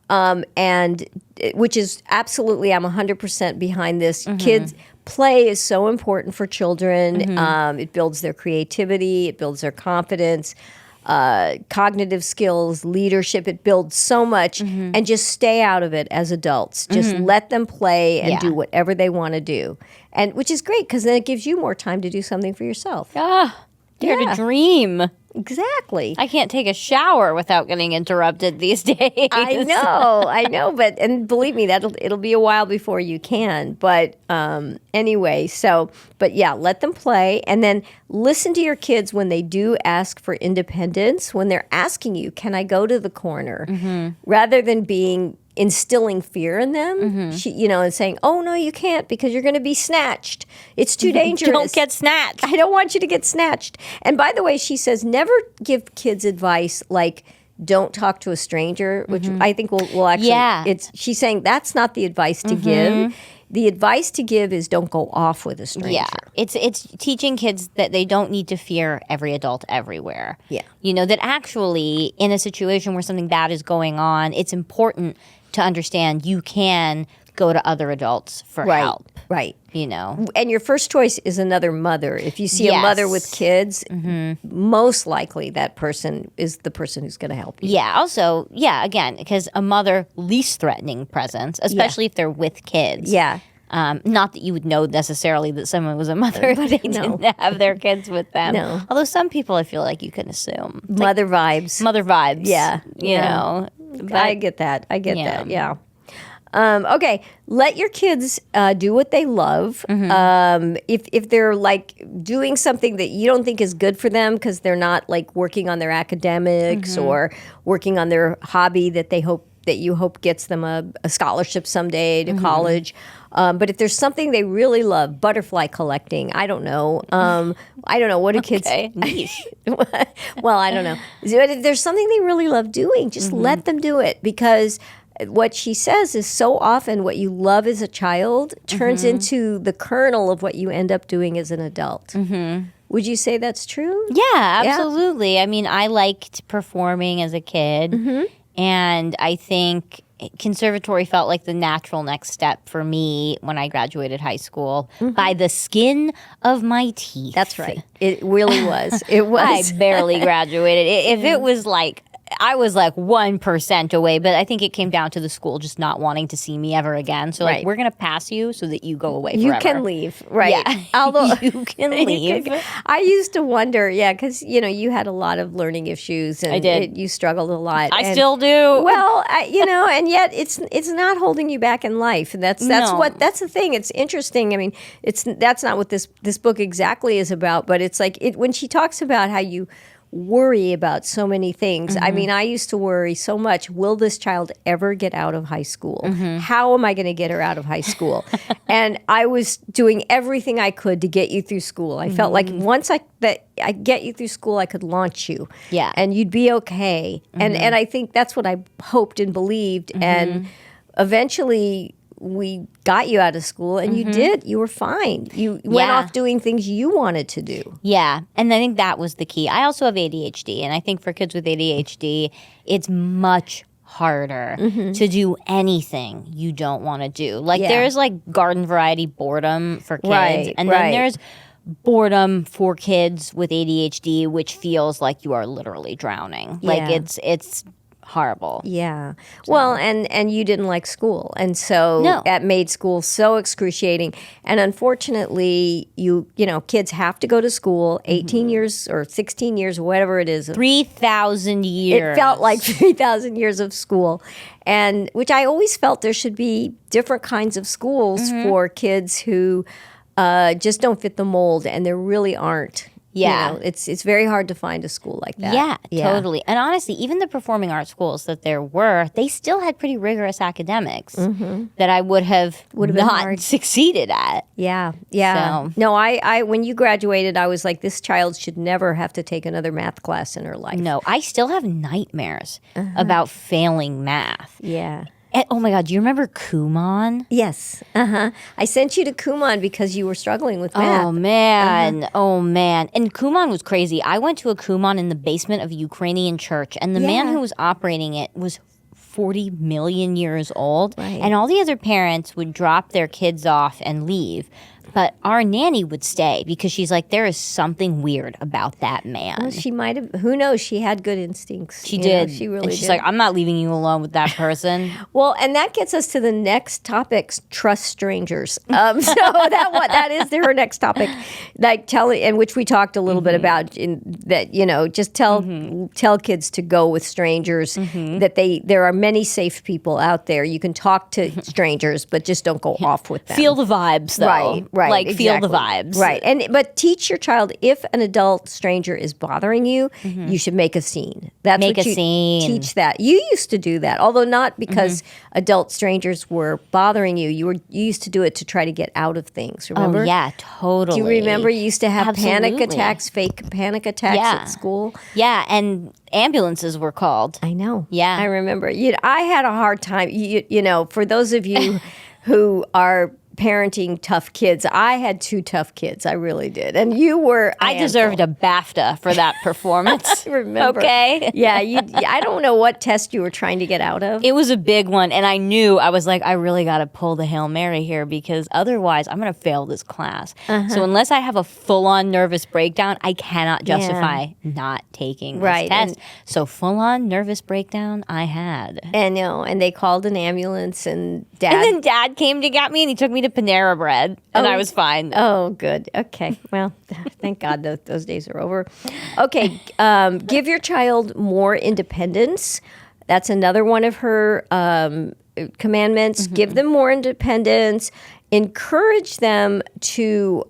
and which is absolutely, I'm 100% behind this. Kids play is so important for children. It builds their creativity. It builds their confidence. Cognitive skills, leadership, it builds so much, and just stay out of it as adults. Just let them play and do whatever they want to do, and which is great because then it gives you more time to do something for yourself. Ah, dare Yeah. to dream. Exactly. I can't take a shower without getting interrupted these days. I know, and believe me, it'll be a while before you can. But anyway, but yeah, let them play, and then listen to your kids when they do ask for independence. When they're asking you, "Can I go to the corner?" Rather than instilling fear in them, and saying, "Oh no, you can't because you're going to be snatched. It's too dangerous. Don't get snatched. I don't want you to get snatched." And by the way, she says never give kids advice like don't talk to a stranger, which I think will actually. Yeah. She's saying that's not the advice to give. The advice to give is don't go off with a stranger. Yeah, it's teaching kids that they don't need to fear every adult everywhere. Yeah. That actually in a situation where something bad is going on, it's important to understand you can go to other adults for help. Right. And your first choice is another mother. If you see a mother with kids, most likely that person is the person who's going to help you. Yeah. Also, again, because a mother, least threatening presence, especially if they're with kids. Yeah. Not that you would know necessarily that someone was a mother if they didn't have their kids with them. No. Although some people I feel like you can assume. It's Mother vibes. mother vibes. Yeah. You know. But, I get that. Yeah. Okay, let your kids do what they love. If they're like doing something that you don't think is good for them because they're not like working on their academics or working on their hobby that you hope gets them a scholarship someday to college. But if there's something they really love, butterfly collecting, I don't know. What do kids? Okay, niche. Well, I don't know. But if there's something they really love doing, just let them do it because what she says is so often what you love as a child turns into the kernel of what you end up doing as an adult. Would you say that's true? Yeah, absolutely. I mean, I liked performing as a kid, and I think conservatory felt like the natural next step for me when I graduated high school by the skin of my teeth. That's right. It really was. It was. I barely graduated. If it was like, I was like 1% away, but I think it came down to the school just not wanting to see me ever again. So like, we're going to pass you so that you go away forever. You can leave, right? Yeah. Although you can leave. I used to wonder, because you had a lot of learning issues, and I did. You struggled a lot. I still do. Well, and yet it's not holding you back in life, and that's the thing. It's interesting. I mean, that's not what this book exactly is about, but it's like when she talks about how you worry about so many things. I mean, I used to worry so much. Will this child ever get out of high school? How am I going to get her out of high school? And I was doing everything I could to get you through school. I felt like once I get you through school, I could launch you. Yeah. And you'd be okay. And I think that's what I hoped and believed. And eventually we got you out of school, and you did. You were fine. You went off doing things you wanted to do. Yeah, and I think that was the key. I also have ADHD, and I think for kids with ADHD, it's much harder to do anything you don't want to do. Like there's like garden variety boredom for kids, and then there's boredom for kids with ADHD, which feels like you are literally drowning. Like it's horrible. Yeah. So. Well, and you didn't like school. And so that made school so excruciating. And unfortunately, you know, kids have to go to school 18 years or 16 years, or whatever it is. 3,000 years. It felt like 3,000 years of school. And which I always felt there should be different kinds of schools for kids who just don't fit the mold, and there really aren't. Yeah. You know, it's very hard to find a school like that. Yeah, totally. And honestly, even the performing arts schools that there were, they still had pretty rigorous academics that I would have not succeeded at. Yeah, yeah. So. No, I when you graduated, I was like, this child should never have to take another math class in her life. No, I still have nightmares about failing math. Yeah. And, oh my God, do you remember Kumon? Yes. I sent you to Kumon because you were struggling with math. Oh man. Oh man. And Kumon was crazy. I went to a Kumon in the basement of a Ukrainian church, and the man who was operating it was 40 million years old. Right. And all the other parents would drop their kids off and leave. But our nanny would stay because she's like, there is something weird about that man. Well, she might have, who knows? She had good instincts. She did. She really and she's did. like, I'm not leaving you alone with that person. Well, and that gets us to the next topic, trust strangers. So that is her next topic, like and which we talked a little bit about, in that, you know, just tell kids to go with strangers, that there are many safe people out there. You can talk to strangers, but just don't go off with them. Feel the vibes, though. Right, like exactly. feel the vibes. Right. But teach your child, if an adult stranger is bothering you, you should make a scene. That's Make what a you scene. Teach that. You used to do that, although not because adult strangers were bothering you. You used to do it to try to get out of things, remember? Oh, yeah, totally. Do you remember you used to have panic Absolutely. attacks, fake panic attacks at school? Yeah, and ambulances were called. I know. Yeah. I remember. I had a hard time. You know, for those of you who are parenting tough kids, I had two tough kids. I really did. And you were. I deserved a BAFTA for that performance. Remember? Okay. Yeah. I don't know what test you were trying to get out of. It was a big one, and I knew, I was like, I really got to pull the Hail Mary here, because otherwise I'm going to fail this class. So unless I have a full-on nervous breakdown, I cannot justify not taking this test. So full-on nervous breakdown I had. And they called an ambulance, and then Dad came to get me, and he took me to Panera Bread, and I was fine. Oh, good. Okay. Well, thank God those days are over. Okay. Give your child more independence. That's another one of her commandments. Give them more independence. Encourage them to,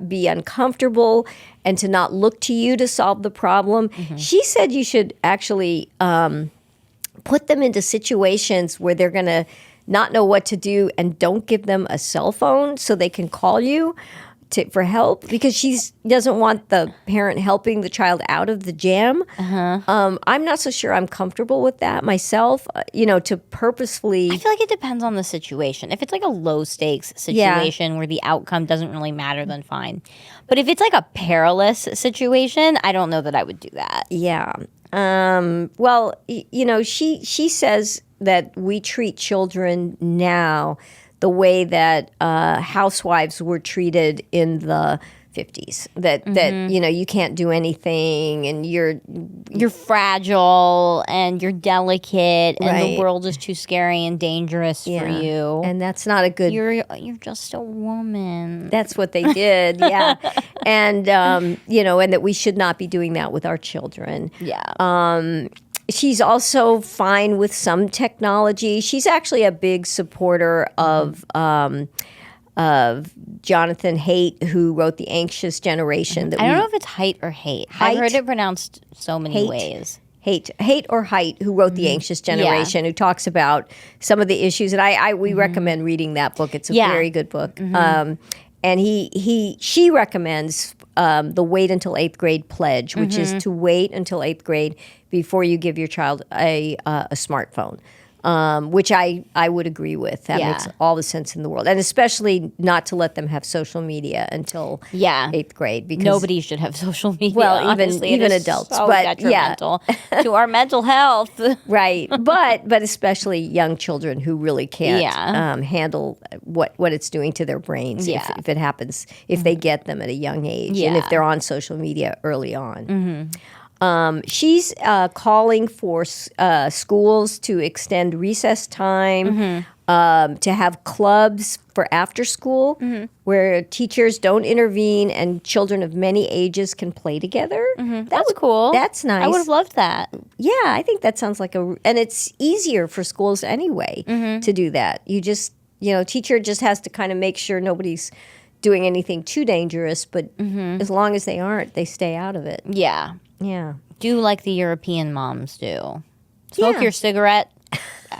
be uncomfortable and to not look to you to solve the problem. She said you should actually put them into situations where they're going to not know what to do, and don't give them a cell phone so they can call you for help because she doesn't want the parent helping the child out of the jam. I'm not so sure I'm comfortable with that myself. To purposefully. I feel like it depends on the situation. If it's like a low stakes situation where the outcome doesn't really matter, then fine. But if it's like a perilous situation, I don't know that I would do that. Yeah. Well, she says that we treat children now the way that housewives were treated in the 50s. That you can't do anything and you're fragile and you're delicate and Right. the world is too scary and dangerous for you. And that's not a good. You're just a woman. That's what they did, yeah. And and that we should not be doing that with our children. Yeah. She's also fine with some technology. She's actually a big supporter of Jonathan Haidt, who wrote The Anxious Generation. I don't know if it's height or hate. I've heard it pronounced so many ways. Haidt or Haidt, who wrote The Anxious Generation, who talks about some of the issues. And we recommend reading that book. It's a very good book. And she recommends the wait until 8th grade pledge, which is to wait until 8th grade before you give your child a smartphone. Which I would agree with. That makes all the sense in the world. And especially not to let them have social media until 8th grade. Because nobody should have social media. Well, honestly. even It is adults. so But detrimental to our mental health. Right. But especially young children who really can't handle what it's doing to their brains if it happens, if they get them at a young age and if they're on social media early on. She's calling for schools to extend recess time, to have clubs for after school where teachers don't intervene and children of many ages can play together. That's cool. That's nice. I would have loved that. Yeah, I think that sounds like and it's easier for schools anyway to do that. You just, teacher just has to kind of make sure nobody's doing anything too dangerous, but as long as they aren't, they stay out of it. Yeah. Yeah. Do like the European moms do. Smoke your cigarette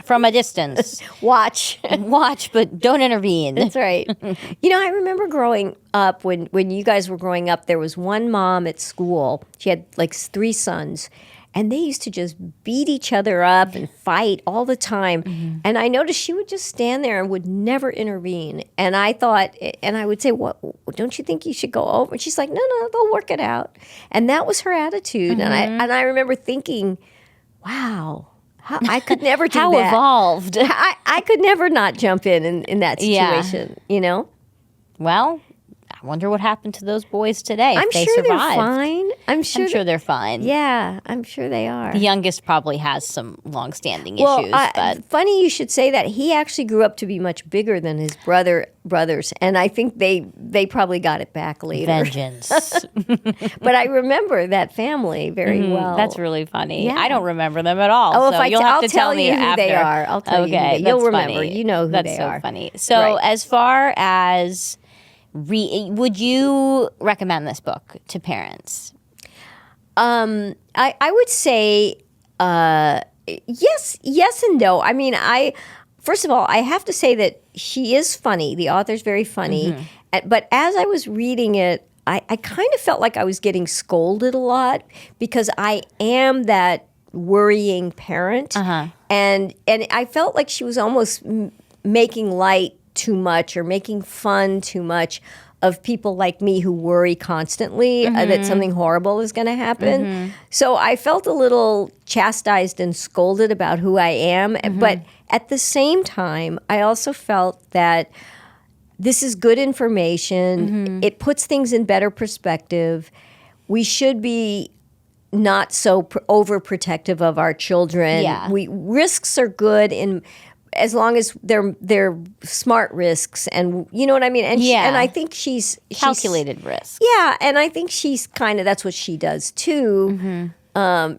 from a distance. Watch, but don't intervene. That's right. I remember growing up when you guys were growing up, there was one mom at school. She had like 3 sons. And they used to just beat each other up and fight all the time. And I noticed she would just stand there and would never intervene. And I thought, and I would say, "What? Don't you think you should go over?" And she's like, "No, they'll work it out." And that was her attitude. And I remember thinking, "Wow, I could never do How that. evolved." I could never not jump in that situation. Well, I wonder what happened to those boys today. If I'm they sure survived. they're fine. I'm sure they're fine. Yeah, I'm sure they are. The youngest probably has some long-standing issues. But funny you should say that. He actually grew up to be much bigger than his brothers, and I think they probably got it back later. Vengeance. But I remember that family very well. That's really funny. Yeah. I don't remember them at all. Oh, so you'll have to tell me you who after. they are. I'll tell you who they are. You'll remember. Funny. You know who that's they so are. Funny. So as far as would you recommend this book to parents? I would say yes and no. I mean, first of all, I have to say that she is funny. The author's very funny. But as I was reading it, I kind of felt like I was getting scolded a lot because I am that worrying parent. And I felt like she was almost making light too much or making fun too much of people like me who worry constantly that something horrible is going to happen. So I felt a little chastised and scolded about who I am. But at the same time, I also felt that this is good information. It puts things in better perspective. We should be not so overprotective of our children. Yeah. Risks are good as long as they're smart risks, and you know what I mean. And and I think she's calculated risk. Yeah, and I think she's kind of that's what she does too.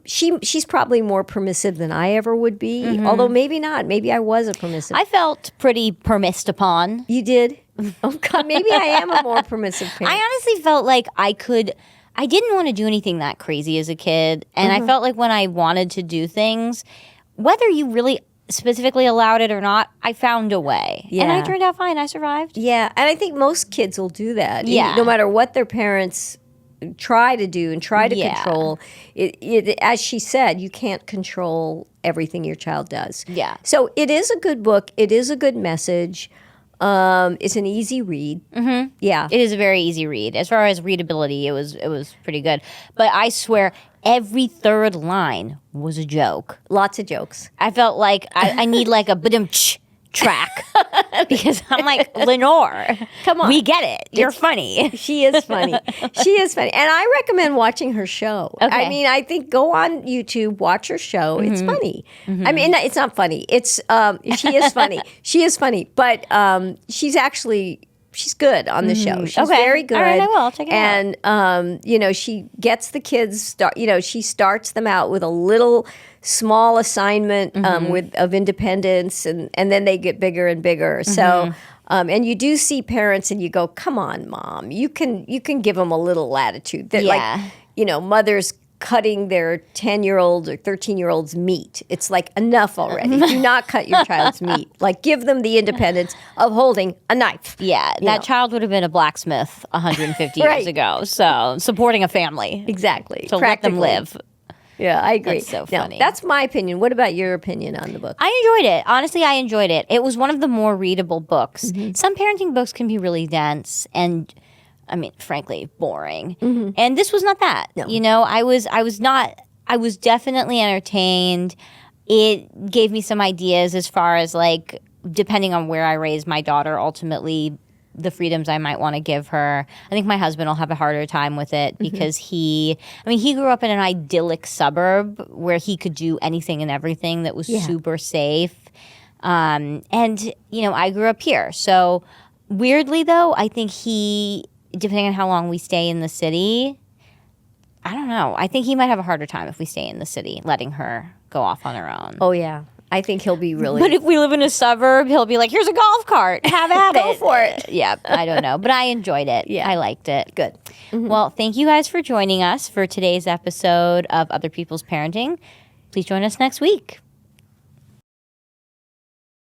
She's probably more permissive than I ever would be. Although maybe not. Maybe I was a permissive. I felt pretty permissed upon. You did? Oh God, maybe I am a more permissive parent. I honestly felt like I didn't want to do anything that crazy as a kid, and I felt like when I wanted to do things, whether you really specifically allowed it or not, I found a way. And I Yeah. turned out fine. I survived. Yeah, and I think most kids will do that. Yeah. No matter what their parents try to do and try to Yeah. control, as she said, you can't control everything your child does. Yeah. So it is a good book. It is a good message. It's an easy read. Mm-hmm. Yeah. It is a very easy read. As far as readability, it was pretty good. But I swear, every third line was a joke. Lots of jokes. I felt like I need like a ba-dum-tsh track because I'm like, Lenore, Come on. we get it. You're funny. She is funny. She is funny. And I recommend watching her show. Okay. I mean, I think go on YouTube, watch her show. It's funny. I mean, it's not funny. It's she is funny. She is funny. But she's good on the show. She's Okay. very good. All right, I will. I'll check it out. And she gets the kids she starts them out with a little small assignment of independence, and then they get bigger and bigger. So and you do see parents and you go, come on, Mom, you can give them a little latitude. They're Yeah. like, mothers cutting their 10-year-old or 13-year-old's meat. It's like, enough already. Do not cut your child's meat. Like, give them the independence of holding a knife. Yeah, that child would have been a blacksmith 150 years Right. ago. So supporting a family. Exactly. So let them Practically. live. Yeah, I agree. That's so Now, funny. that's my opinion. What about your opinion on the book? I enjoyed it. Honestly, I enjoyed it. It was one of the more readable books. Mm-hmm. Some parenting books can be really dense and, I mean, frankly, boring. Mm-hmm. And this was not that. No. I was definitely entertained. It gave me some ideas as far as like, depending on where I raise my daughter, ultimately the freedoms I might want to give her. I think my husband will have a harder time with it because he grew up in an idyllic suburb where he could do anything and everything that was super safe. And, I grew up here. So weirdly though, I think depending on how long we stay in the city, I don't know. I think he might have a harder time if we stay in the city, letting her go off on her own. Oh, yeah. I think he'll be really... But if we live in a suburb, he'll be like, here's a golf cart. Have at it. Go for it. Yeah, I don't know. But I enjoyed it. Yeah. I liked it. Good. Well, thank you guys for joining us for today's episode of Other People's Parenting. Please join us next week.